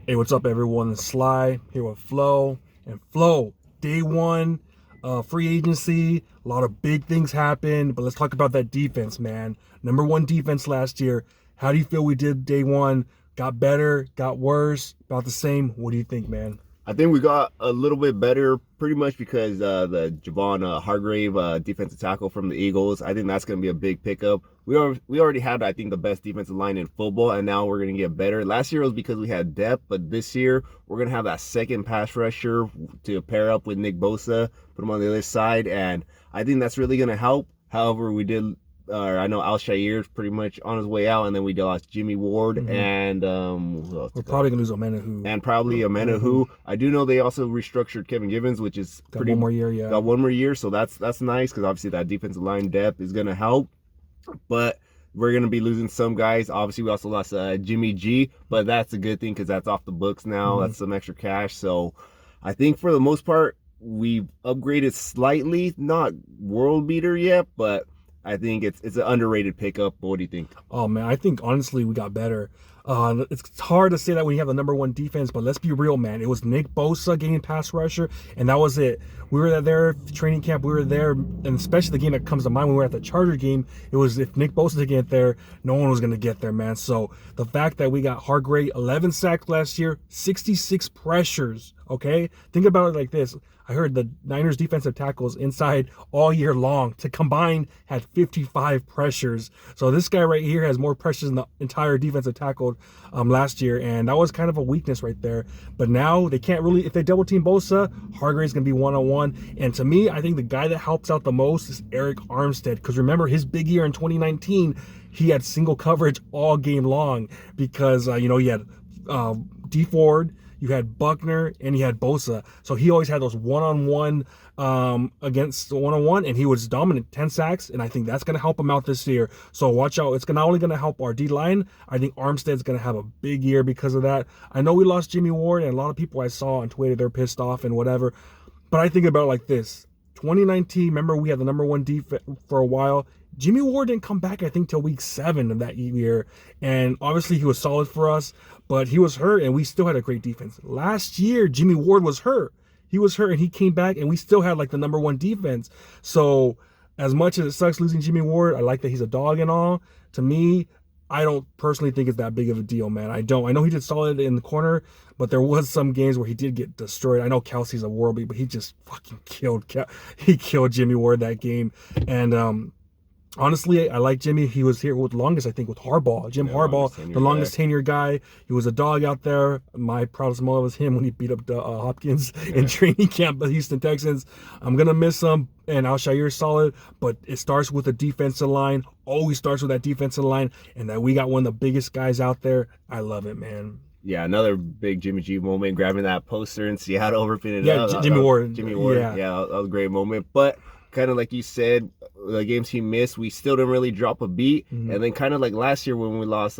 Hey, what's up, everyone? It's Sly here with Flo. And Flo, day one, free agency, a lot of big things happened, but let's talk about that defense, man. Number one defense last year. How do you feel we did day one? Got better, got worse, about the same? What do you think, man? I think we got a little bit better pretty much because the Javon Hargrave defensive tackle from the Eagles. I think that's going to be a big pickup. We already had, I think, the best defensive line in football, and now we're going to get better. Last year it was because we had depth, but this year we're going to have that second pass rusher to pair up with Nick Bosa, put him on the other side, and I think that's really going to help. However, we did I know Al-Shaair is pretty much on his way out, and then we lost Jimmy Ward and who else? We're probably going to lose Omenihu. And probably Omenihu. I do know they also restructured Kevin Givens, which is Got one more year, yeah. Got one more year, so that's nice because obviously that defensive line depth is going to help. But we're going to be losing some guys. Obviously, we also lost Jimmy G, but that's a good thing because that's off the books now. That's some extra cash. So I think for the most part, we've upgraded slightly. Not world beater yet, but I think it's an underrated pickup. What do you think? Oh, man, I think, honestly, we got better. It's hard to say that when you have the number one defense, but let's be real, man. It was Nick Bosa getting pass rusher, and that was it. We were there training camp. We were there, and especially the game that comes to mind when we were at the Charger game, it was if Nick Bosa didn't get there, no one was going to get there, man. So the fact that we got Hargrave, 11 sacks last year, 66 pressures, okay? Think about it like this. I heard the Niners defensive tackles inside all year long to combine had 55 pressures. So this guy right here has more pressures than the entire defensive tackle last year, and that was kind of a weakness right there. But now they can't really, if they double team Bosa, Hargrave's going to be one-on-one. And to me, I think the guy that helps out the most is Eric Armstead, because remember his big year in 2019, he had single coverage all game long because, he had D Ford, you had Buckner, and you had Bosa. So he always had those one-on-one against one-on-one, and he was dominant, 10 sacks, and I think that's going to help him out this year. So watch out. It's not only going to help our D-line, I think Armstead's going to have a big year because of that. I know we lost Jimmy Ward, and a lot of people I saw on Twitter, they're pissed off and whatever. But I think about it like this. 2019, remember we had the number one defense for a while. Jimmy Ward didn't come back, I think, till week 7 of that year. And obviously he was solid for us, but he was hurt and we still had a great defense. Last year, Jimmy Ward was hurt. He was hurt and he came back and we still had like the number one defense. So as much as it sucks losing Jimmy Ward, I like that he's a dog and all. To me, I don't personally think it's that big of a deal, man. I don't. I know he did solid in the corner, but there was some games where he did get destroyed. I know Kelsey's a world beat, but he just fucking killed Jimmy Ward that game. And honestly, I like Jimmy. He was here with longest, I think, with Harbaugh. Harbaugh, the longest tenure guy. He was a dog out there. My proudest moment was him when he beat up Hopkins in training camp at the Houston Texans. I'm going to miss him, and Al-Shaair is solid, but it starts with the defensive line. Always starts with that defensive line, and that we got one of the biggest guys out there. I love it, man. Yeah, another big Jimmy G moment, grabbing that poster in Seattle, ripping it out. Jimmy Ward. Yeah, that was a great moment. But kind of like you said, the games he missed, we still didn't really drop a beat. And then kind of like last year when we lost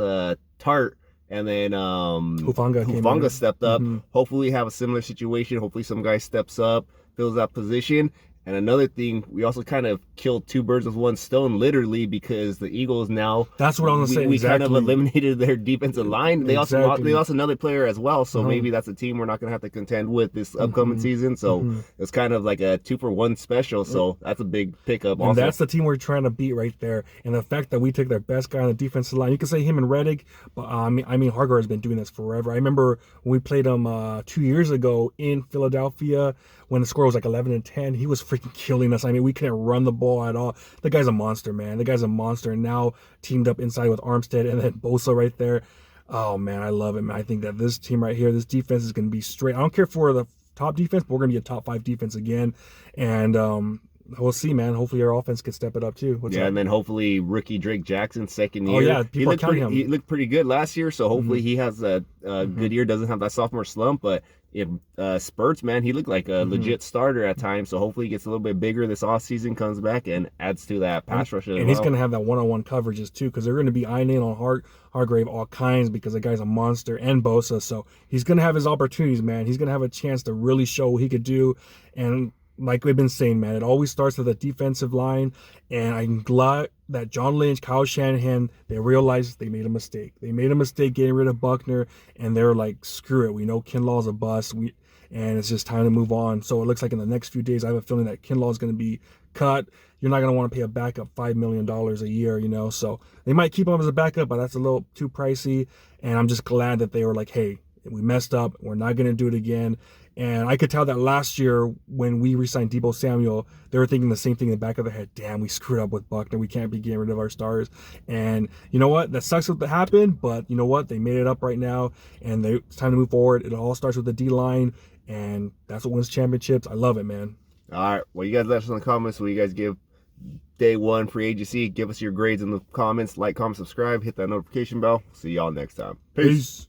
Tart, and then Hufanga stepped up. Hopefully we have a similar situation. Hopefully some guy steps up, fills that position. And another thing, we also kind of killed two birds with one stone, literally, because the Eagles now. That's what I was going to say. We kind of eliminated their defensive line. They also lost another player as well, so maybe that's a team we're not going to have to contend with this upcoming season. So it's kind of like a 2-for-1 special. So that's a big pickup. And that's the team we're trying to beat right there. And the fact that we took their best guy on the defensive line, you can say him and Reddick, but I mean Hargrave has been doing this forever. I remember when we played him 2 years ago in Philadelphia when the score was like 11-10. He was freaking killing us. I mean, we couldn't run the ball at all. The guy's a monster, man. The guy's a monster. And now teamed up inside with Armstead and then Bosa right there. Oh, man, I love it, man. I think that this team right here, this defense is going to be straight. I don't care for the top defense, but we're going to be a top 5 defense again. And we'll see, man. Hopefully our offense can step it up too. What's up? And then hopefully rookie Drake Jackson, second year. Oh, yeah, he looked pretty good last year, so hopefully he has a good year, doesn't have that sophomore slump, but in spurts, man, he looked like a legit starter at times. So hopefully he gets a little bit bigger this offseason, comes back and adds to that pass rush. And he's going to have that one-on-one coverages too, because they're going to be eyeing in on Hargrave all kinds because the guy's a monster, and Bosa. So he's going to have his opportunities, man. He's going to have a chance to really show what he could do. And like we've been saying, man, it always starts with the defensive line. And I'm glad that John Lynch, Kyle Shanahan, they realized they made a mistake. They made a mistake getting rid of Buckner, and they're like, screw it. We know Kinlaw's a bust. And it's just time to move on. So it looks like in the next few days, I have a feeling that Kinlaw is going to be cut. You're not going to want to pay a backup $5 million a year, So they might keep him as a backup, but that's a little too pricey. And I'm just glad that they were like, hey, we messed up. We're not going to do it again. And I could tell that last year when we re-signed Deebo Samuel, they were thinking the same thing in the back of their head. Damn, we screwed up with Buckner. We can't be getting rid of our stars. And you know what? That sucks what happened, but you know what? They made it up right now, and it's time to move forward. It all starts with the D-line, and that's what wins championships. I love it, man. All right. Well, you guys let us know in the comments what you guys give day one free agency. Give us your grades in the comments. Like, comment, subscribe, hit that notification bell. See y'all next time. Peace.